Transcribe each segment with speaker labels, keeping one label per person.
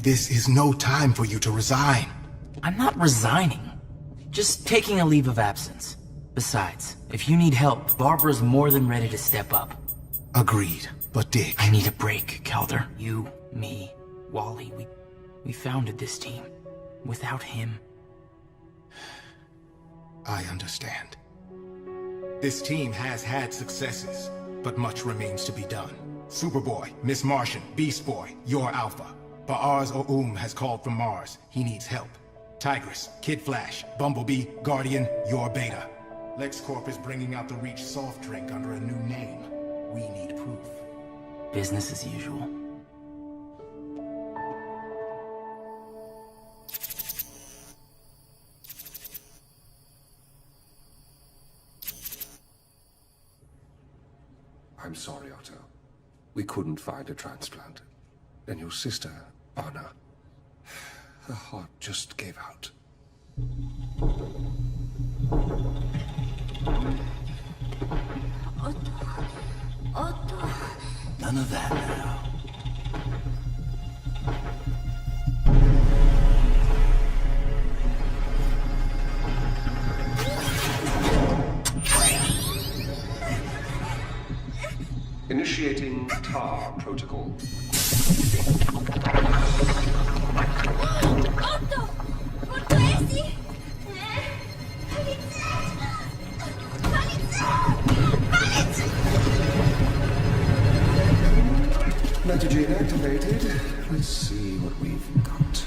Speaker 1: This is no time for you to resign.
Speaker 2: I'm not resigning. Just taking a leave of absence. Besides, if you need help, Barbara's more than ready to step up.
Speaker 1: Agreed. But Dick...
Speaker 2: I need a break, Calder. You, me, Wally, we founded this team. Without him...
Speaker 1: I understand. This team has had successes, but much remains to be done. Superboy, Miss Martian, Beast Boy, you're Alpha. Ba'ar's has called from Mars. He needs help. Tigress, Kid Flash, Bumblebee, Guardian, you're Beta. LexCorp is bringing out the Reach soft drink under a new name. We need proof.
Speaker 2: Business as usual.
Speaker 3: I'm sorry, Otto. We couldn't find a transplant. And your sister, Anna, her heart just gave out.
Speaker 4: Otto.
Speaker 2: None of that now.
Speaker 3: Initiating TAR protocol.
Speaker 4: Otto! Fortalece!
Speaker 3: Metagene activated. Let's see what we've got.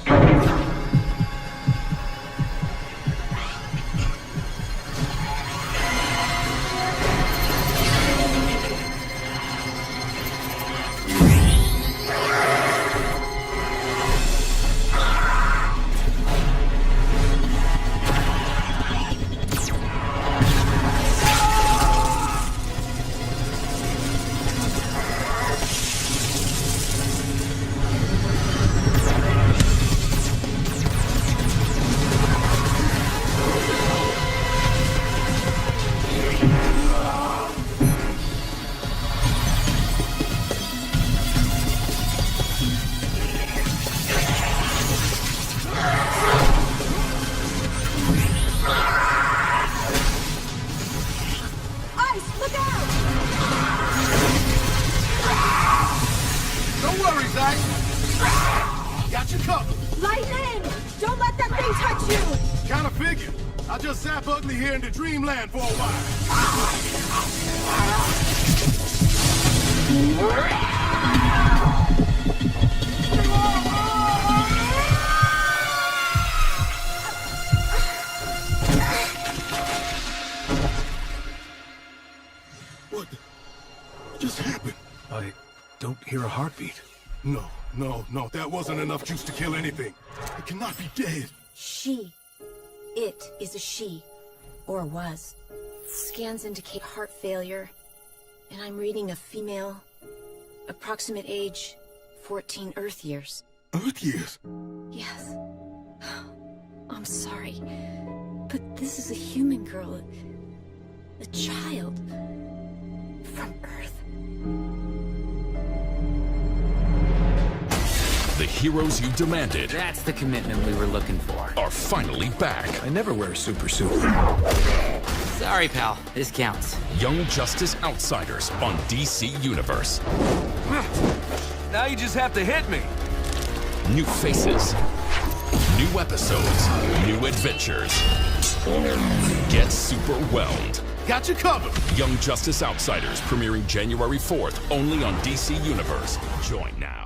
Speaker 5: Got you covered.
Speaker 4: Lightning! Don't let that thing touch you!
Speaker 5: Kinda figured. I'll just zap Ugly here into Dreamland for a while. What just happened?
Speaker 3: I don't hear a heartbeat.
Speaker 5: No, that wasn't enough juice to kill anything. It cannot be dead.
Speaker 4: She. It is a she. Or was. Scans indicate heart failure. And I'm reading a female. Approximate age, 14 Earth years.
Speaker 5: Earth years?
Speaker 4: Yes. I'm sorry. But this is a human girl. A child. From Earth.
Speaker 6: The heroes you demanded
Speaker 2: That's the commitment we were looking for.
Speaker 6: are finally back.
Speaker 3: I never wear a super suit.
Speaker 2: Sorry, pal. This counts.
Speaker 6: Young Justice Outsiders on DC Universe.
Speaker 7: Now you just have to hit me.
Speaker 6: New faces, new episodes, new adventures. Get superwhelmed.
Speaker 5: Got you covered.
Speaker 6: Young Justice Outsiders premiering January 4th only on DC Universe. Join now.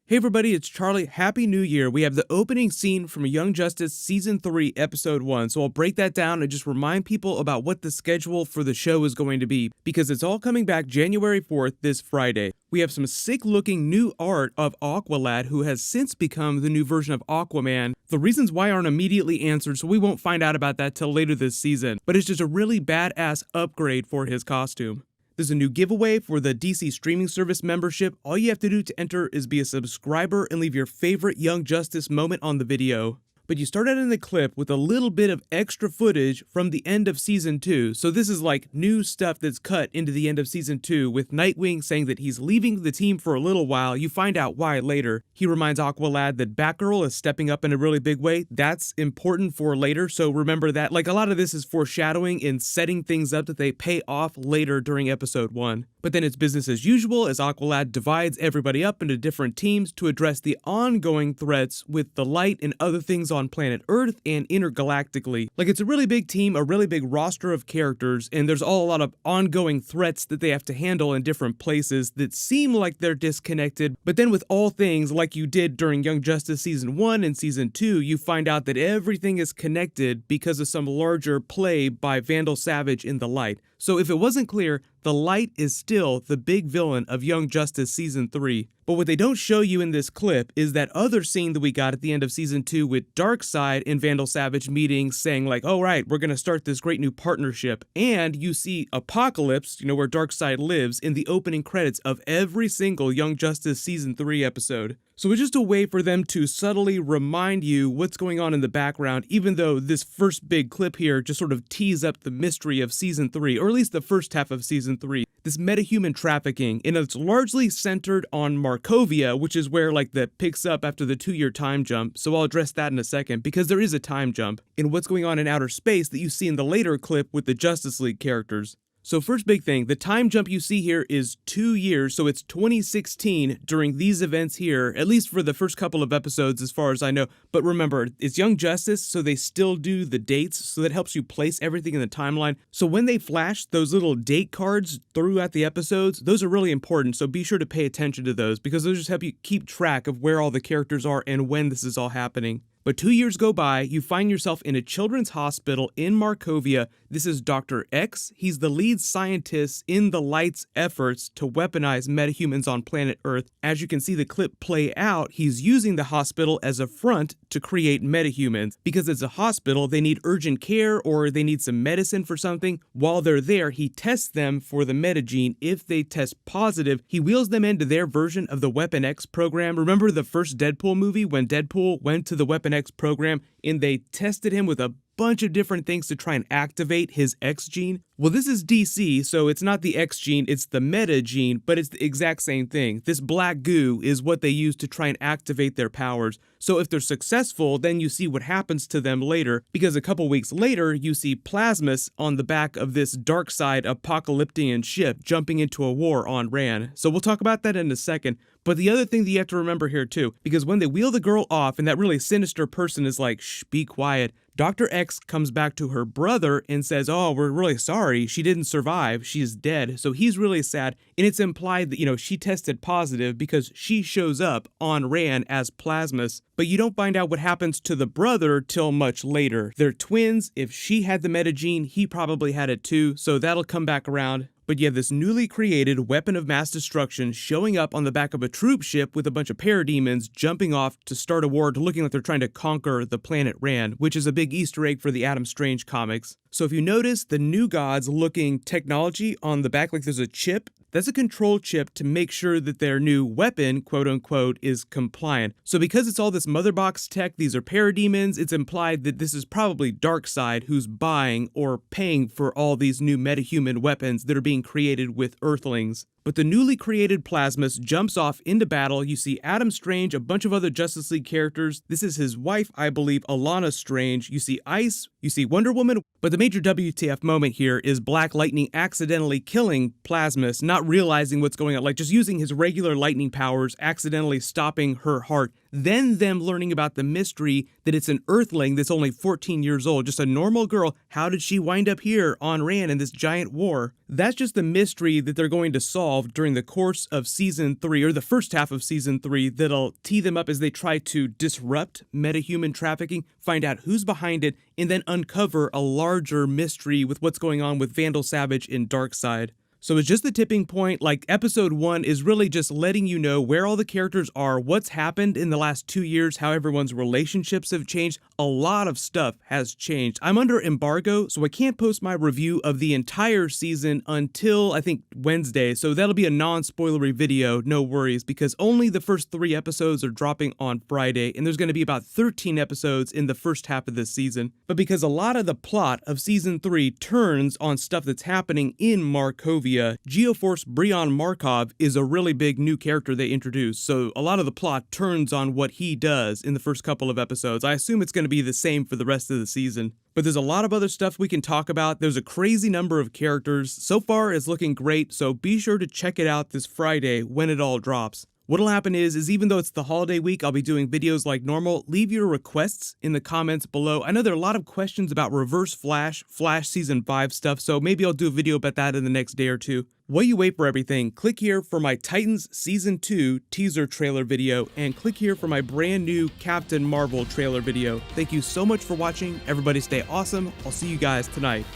Speaker 8: Hey everybody, it's Charlie. Happy New Year. We have the opening scene from Young Justice Season 3, Episode 1. So I'll break that down and just remind people about what the schedule for the show is going to be, because it's all coming back January 4th, this Friday. We have some sick-looking new art of Aqualad, who has since become the new version of Aquaman. The reasons why aren't immediately answered, so we won't find out about that till later this season, but it's just a really badass upgrade for his costume. There's a new giveaway for the DC streaming service membership. All you have to do to enter is be a subscriber and leave your favorite Young Justice moment on the video. But you start out in the clip with a little bit of extra footage from the end of Season 2. So this is like new stuff that's cut into the end of Season 2 with Nightwing saying that he's leaving the team for a little while. You find out why later. He reminds Aqualad that Batgirl is stepping up in a really big way. That's important for later, so remember that. Like, a lot of this is foreshadowing and setting things up that they pay off later during episode 1. But then it's business as usual as Aqualad divides everybody up into different teams to address the ongoing threats with the light and other things on planet Earth and intergalactically. Like, it's a really big team, a really big roster of characters, and there's all a lot of ongoing threats that they have to handle in different places that seem like they're disconnected. But then with all things, like you did during Young Justice Season 1 and Season 2, you find out that everything is connected because of some larger play by Vandal Savage in the Light. So if it wasn't clear, the Light is still the big villain of Young Justice Season 3. But what they don't show you in this clip is that other scene that we got at the end of Season 2 with Darkseid and Vandal Savage meeting, saying like, oh right, we're gonna start this great new partnership. And you see Apocalypse, where Darkseid lives, in the opening credits of every single Young Justice Season 3 episode. So it's just a way for them to subtly remind you what's going on in the background, even though this first big clip here just sort of tees up the mystery of Season 3, or at least the first half of Season 3. This metahuman trafficking, and it's largely centered on Markovia, which is where that picks up after the 2-year time jump, so I'll address that in a second, because there is a time jump in what's going on in outer space that you see in the later clip with the Justice League characters. So first big thing, the time jump you see here is 2 years, so it's 2016 during these events here, at least for the first couple of episodes as far as I know. But remember, it's Young Justice, so they still do the dates, so that helps you place everything in the timeline. So when they flash those little date cards throughout the episodes, those are really important, so be sure to pay attention to those, because those just help you keep track of where all the characters are and when this is all happening. But 2 years go by, you find yourself in a children's hospital in Markovia. This is Dr. X. He's the lead scientist in the Light's efforts to weaponize metahumans on planet Earth. As you can see the clip play out, he's using the hospital as a front to create metahumans. Because it's a hospital, they need urgent care or they need some medicine for something. While they're there, he tests them for the metagene. If they test positive, he wheels them into their version of the Weapon X program. Remember the first Deadpool movie when Deadpool went to the Weapon X program and they tested him with a bunch of different things to try and activate his X gene? Well, this is DC, so it's not the X gene, it's the meta gene, but it's the exact same thing. This black goo is what they use to try and activate their powers. So if they're successful, then you see what happens to them later, because a couple weeks later, you see Plasmus on the back of this Darkseid Apocalyptian ship jumping into a war on Rann. So we'll talk about that in a second. But the other thing that you have to remember here too, because when they wheel the girl off and that really sinister person is like, shh, be quiet, Dr. X comes back to her brother and says, oh, we're really sorry, she didn't survive, she's dead. So he's really sad, and it's implied that, she tested positive because she shows up on Rann as Plasmus. But you don't find out what happens to the brother till much later. They're twins. If she had the metagene, he probably had it too, so that'll come back around. But you have this newly created weapon of mass destruction showing up on the back of a troop ship with a bunch of parademons jumping off to start a war, looking like they're trying to conquer the planet Rann, which is a big Easter egg for the Adam Strange comics. So if you notice the New Gods looking technology on the back, like there's a chip, that's a control chip to make sure that their new weapon, quote unquote, is compliant. So because it's all this mother box tech, these are parademons, it's implied that this is probably Darkseid who's buying or paying for all these new metahuman weapons that are being created with Earthlings. But the newly created Plasmus jumps off into battle. You see Adam Strange, a bunch of other Justice League characters. This is his wife, I believe, Alana Strange. You see Ice, you see Wonder Woman. But the major WTF moment here is Black Lightning accidentally killing Plasmus, not realizing what's going on, like just using his regular lightning powers, accidentally stopping her heart. Then them learning about the mystery that it's an Earthling that's only 14 years old, just a normal girl. How did she wind up here on Rann in this giant war? That's just the mystery that they're going to solve during the course of Season 3, or the first half of Season 3, that'll tee them up as they try to disrupt metahuman trafficking, find out who's behind it, and then uncover a larger mystery with what's going on with Vandal Savage and Darkseid. So it's just the tipping point. Like, episode 1 is really just letting you know where all the characters are, what's happened in the last 2 years, how everyone's relationships have changed. A lot of stuff has changed. I'm under embargo, so I can't post my review of the entire season until, I think, Wednesday. So that'll be a non-spoilery video, no worries, because only the first 3 episodes are dropping on Friday, and there's going to be about 13 episodes in the first half of this season. But because a lot of the plot of season 3 turns on stuff that's happening in Markovia, Geoforce Bryon Markov is a really big new character they introduced, so a lot of the plot turns on what he does in the first couple of episodes. I assume it's going to be the same for the rest of the season. But there's a lot of other stuff we can talk about. There's a crazy number of characters. So far, it's looking great, so be sure to check it out this Friday when it all drops. What'll happen is even though it's the holiday week, I'll be doing videos like normal. Leave your requests in the comments below. I know there are a lot of questions about Reverse Flash, Flash Season 5 stuff, so maybe I'll do a video about that in the next day or two. While you wait for everything, click here for my Titans Season 2 teaser trailer video, and click here for my brand new Captain Marvel trailer video. Thank you so much for watching. Everybody stay awesome. I'll see you guys tonight.